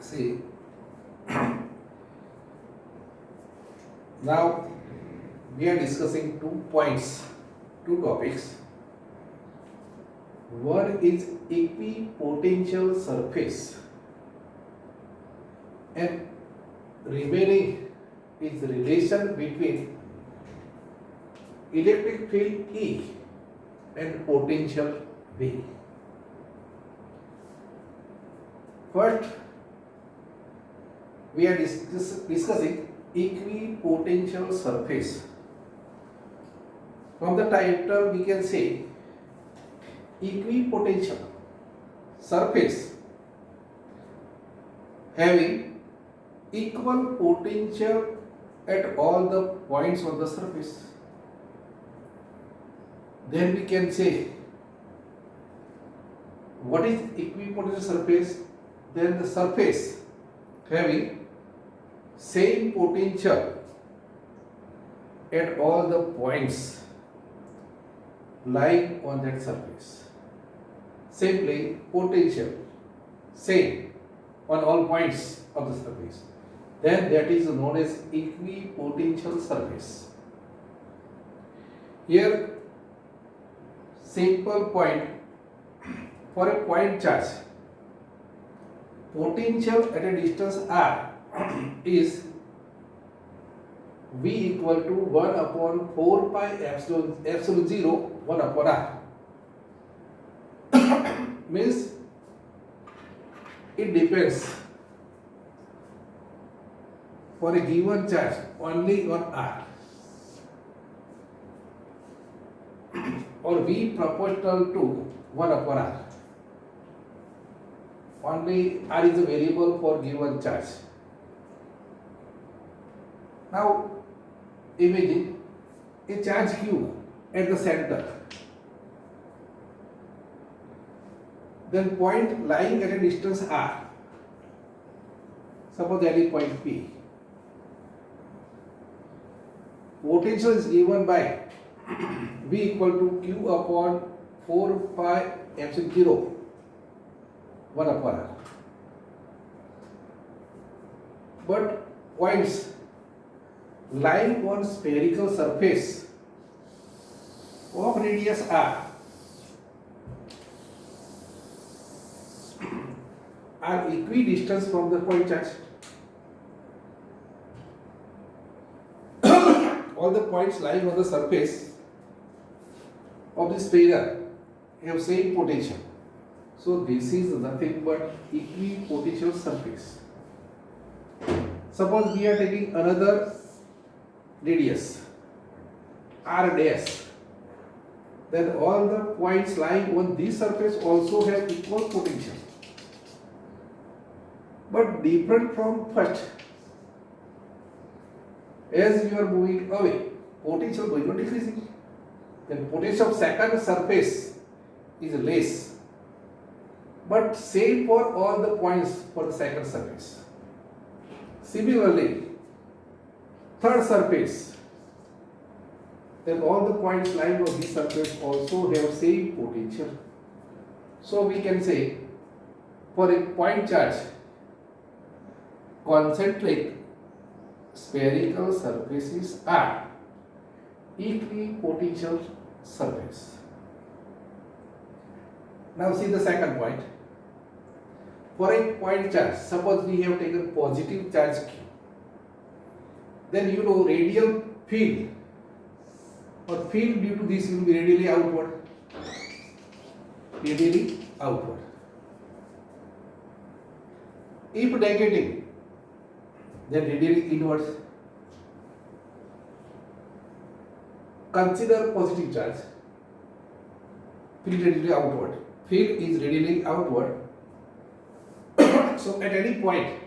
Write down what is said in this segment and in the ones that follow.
See, now we are discussing 2 points, 2 topics. One is equipotential surface, and remaining is relation between electric field E and potential V. First, we are discussing equipotential surface. From the title, we can say equipotential surface having equal potential at all the points on the surface. Then we can say, what is equipotential surface? Then the surface having same potential at all the points lying on that surface. Simply potential same on all points of the surface. Then that is known as equipotential surface. Here, simple point, for a point charge, potential at a distance r is V equal to 1 upon 4 pi epsilon 0 1 upon r. Means it depends for a given charge only on r, or V proportional to 1 upon r. Only r is a variable for given charge. Now imagine a charge q at the center, then point lying at a distance r, suppose that is point P. Potential is given by V equal to q upon 4 pi epsilon 0 1 upon r. But points lying on spherical surface of radius r are equidistant from the point charge. All the points lying on the surface of the sphere have same potential. So this is nothing but equipotential surface. Suppose we are taking another radius r dash, then all the points lying on this surface also have equal potential, but different from first. As you are moving away, potential going on decreasing, then potential of second surface is less, but same for all the points for the second surface. Similarly, third surface, then all the points lying on this surface also have same potential. So we can say, for a point charge, concentric spherical surfaces are equipotential surface. Now see the second point. For a point charge, suppose we have taken positive charge q, then you know radial field or field due to this will be radially outward. Radially outward. If negative, then radially inwards. Consider positive charge, field radially outward. Field is radially outward. So at any point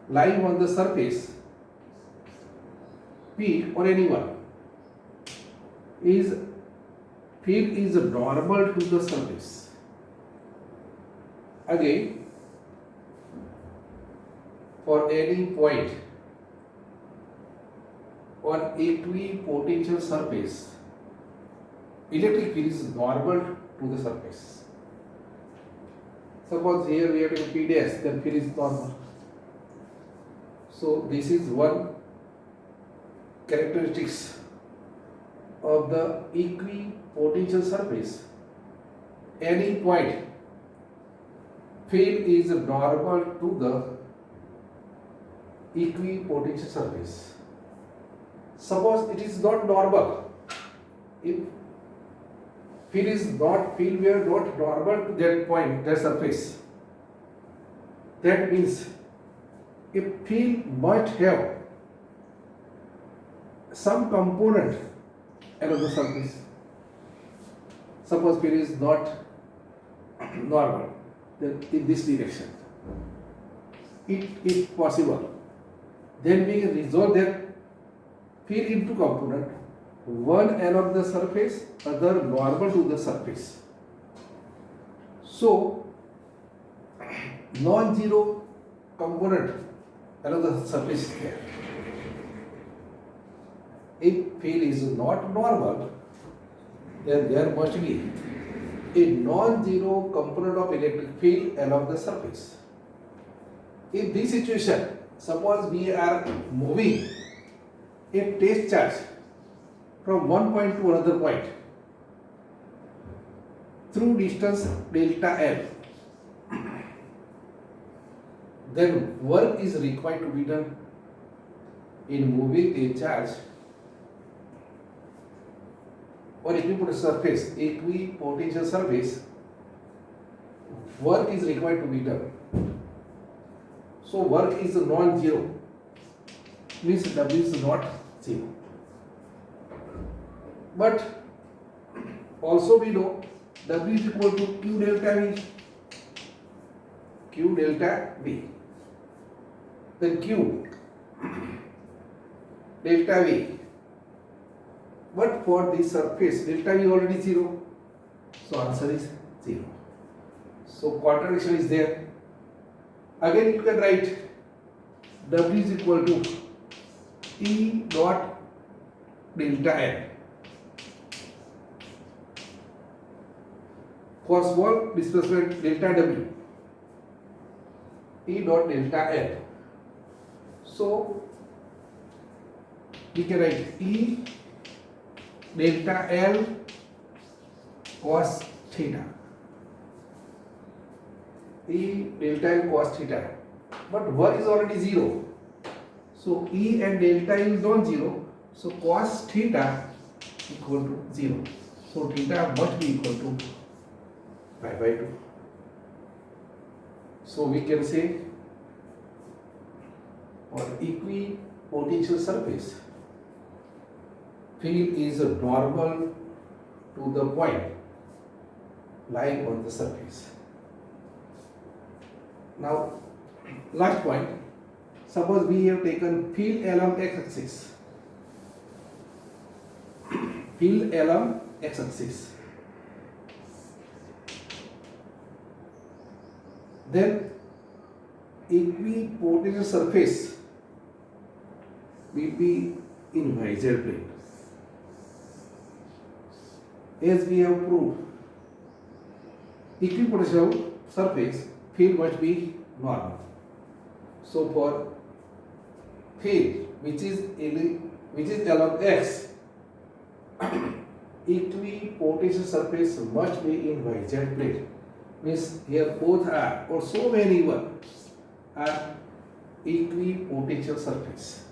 lying on the surface P or anyone, is field is normal to the surface. Again, for any point on equipotential surface, electric field is normal to the surface. Suppose here we have taken P dash, then field is normal. So this is one characteristics of the equipotential surface. Any point field is normal to the equipotential surface. Suppose it is not normal. If field were not normal to that point, that surface, that means a field must have some component along the surface. Suppose field is not normal, then in this direction, it is possible. Then we can resolve that field into component, one along the surface, other normal to the surface. So, non-zero component along the surface is there. If field is not normal, then there must be a non-zero component of electric field along the surface. In this situation, suppose we are moving a test charge from one point to another point through distance delta L, then work is required to be done in moving a charge or equipotential surface. Work is required to be done. So work is non-zero, means W is not 0. But also we know W is equal to Q delta V. Q delta V. Then Q delta V. But for this surface, delta V already 0. So answer is 0. So contradiction is there. Again you can write W is equal to E dot delta L. For small displacement delta W, E dot delta L. So we can write E delta L cos theta. E delta L cos theta. But work is already 0. So E and delta is non-zero. So cos theta equal to 0. So theta must be equal to pi by 2. So we can say for equipotential surface, field is normal to the point lying on the surface. Now, last point, suppose we have taken field along x-axis. Field along x-axis. Then equipotential surface will be in y-z plane. As we have proved, equipotential surface field must be normal. So for field which is along x, equipotential surface must be in y-z plane. Means here both are, or so many one are equipotential surface.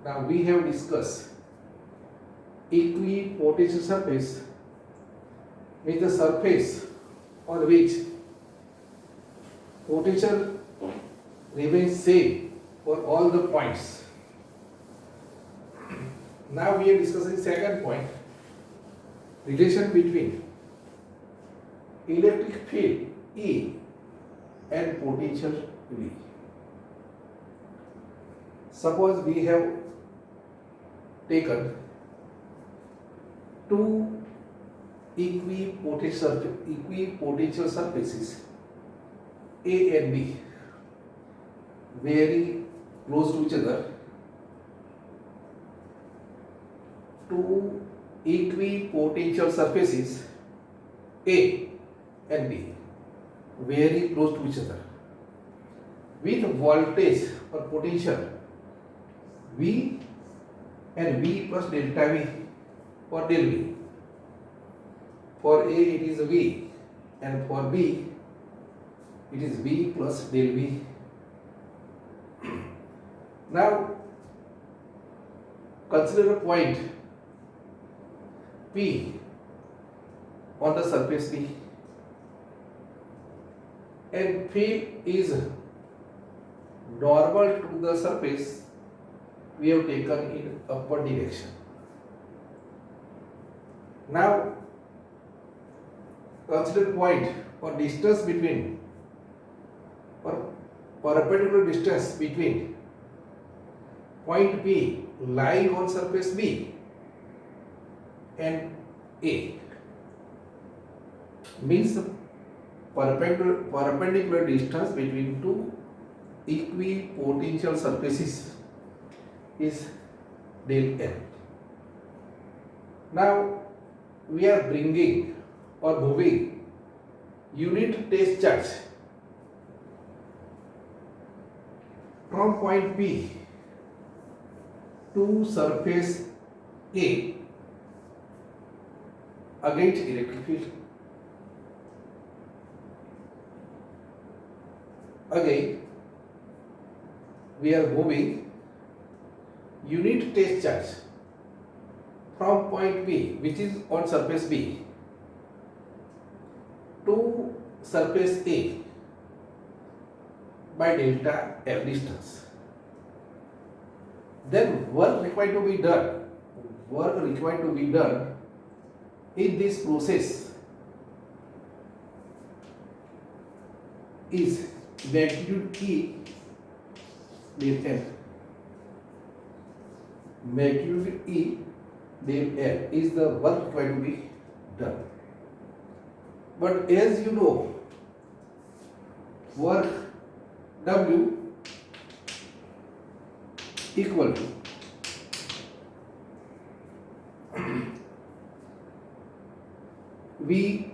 Now we have discussed equipotential surface means the surface on which potential remains same for all the points. Now we are discussing second point, relation between electric field E and potential V. Suppose we have taken two equipotential surfaces A and B, very close to each other. Two equipotential surfaces A and B. very close to each other with voltage or potential V and V plus delta V for del V. For A it is V and for B it is V plus del V. Now consider a point P on the surface D, and field is normal to the surface we have taken in upward direction. Now consider point or distance between or perpendicular distance between point P lying on surface B and A, means the perpendicular distance between two equipotential surfaces is del L. Now we are bringing or moving unit test charge from point P to surface A against electric field. Again, we are moving unit test charge from point P, which is on surface B, to surface A by delta F distance. Then work required to be done in this process is magnitude E del F. Magnitude E del F is the work required to be done. But as you know, work W equal to V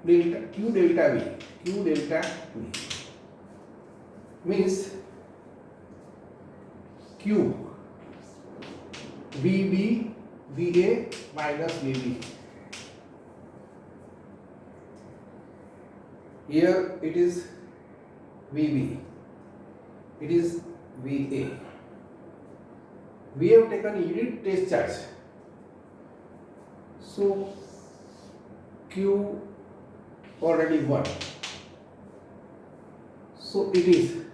delta Q delta V means Q VB VA minus VB. Here it is VB, it is VA. We have taken unit test charge, so Q already 1, so it is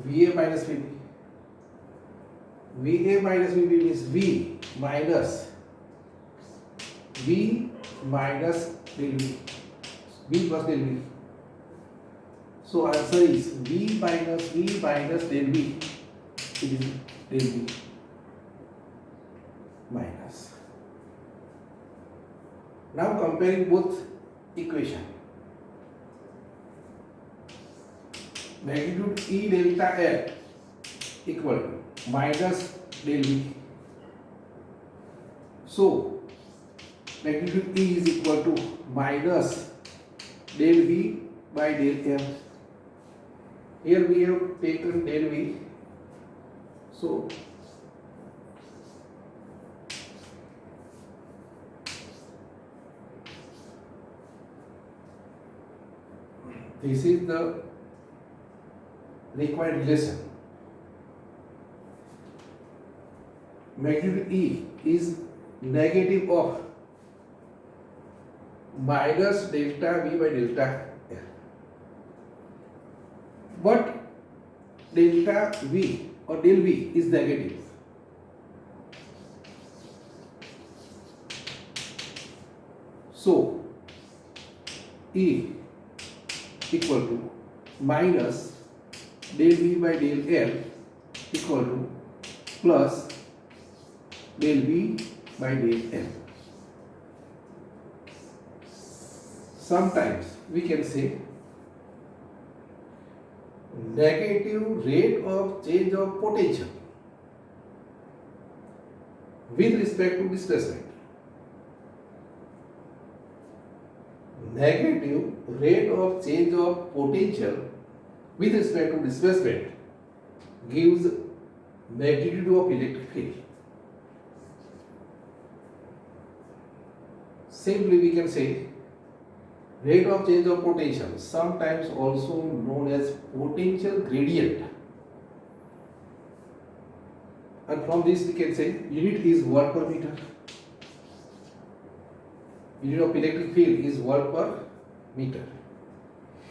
VA minus VB. VA minus VB means V minus del V, V plus del V. So answer is V minus del V, it is del V minus. Now comparing both equation, magnitude E delta L equal to minus del V. So magnitude E is equal to minus del V by del L. Here we have taken del V, so this is the required relation. Magnitude E is negative of minus delta V by delta L. But delta V or del V is negative. So E equal to minus del V by del L equal to plus del V by del L. Sometimes we can say negative rate of change of potential with respect to displacement. negative rate of change of potential with respect to displacement gives magnitude of electric field. Simply we can say rate of change of potential, sometimes also known as potential gradient. And from this we can say unit is volt per meter. Unit of electric field is volt per meter.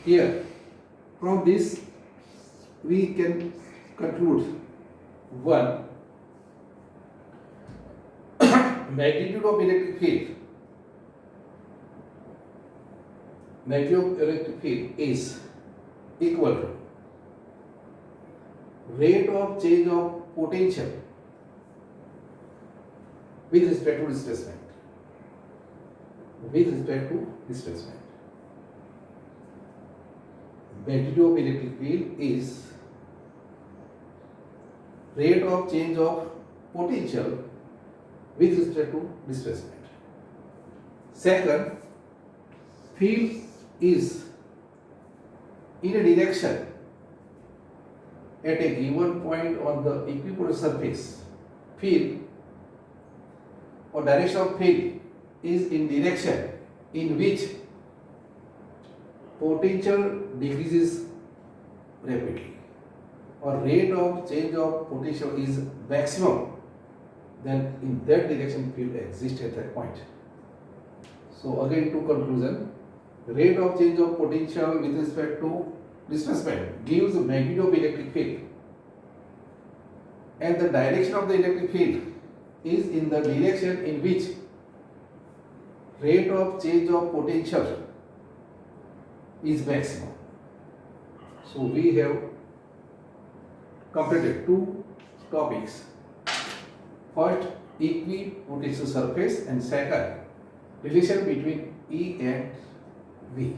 Here, from this we can conclude one, magnitude of electric field. Magnitude of electric field is equal to rate of change of potential with respect to displacement. With respect to displacement. Magnitude of electric field is rate of change of potential with respect to displacement. Second, field is in a direction at a given point on the equipotential surface. Field or direction of field is in direction in which potential decreases rapidly, or rate of change of potential is maximum, then in that direction field exists at that point. So again, to conclusion, rate of change of potential with respect to displacement gives magnitude of electric field, and the direction of the electric field is in the direction in which rate of change of potential is maximum. So we have completed two topics. First, equipotential surface, and second, relation between E and V.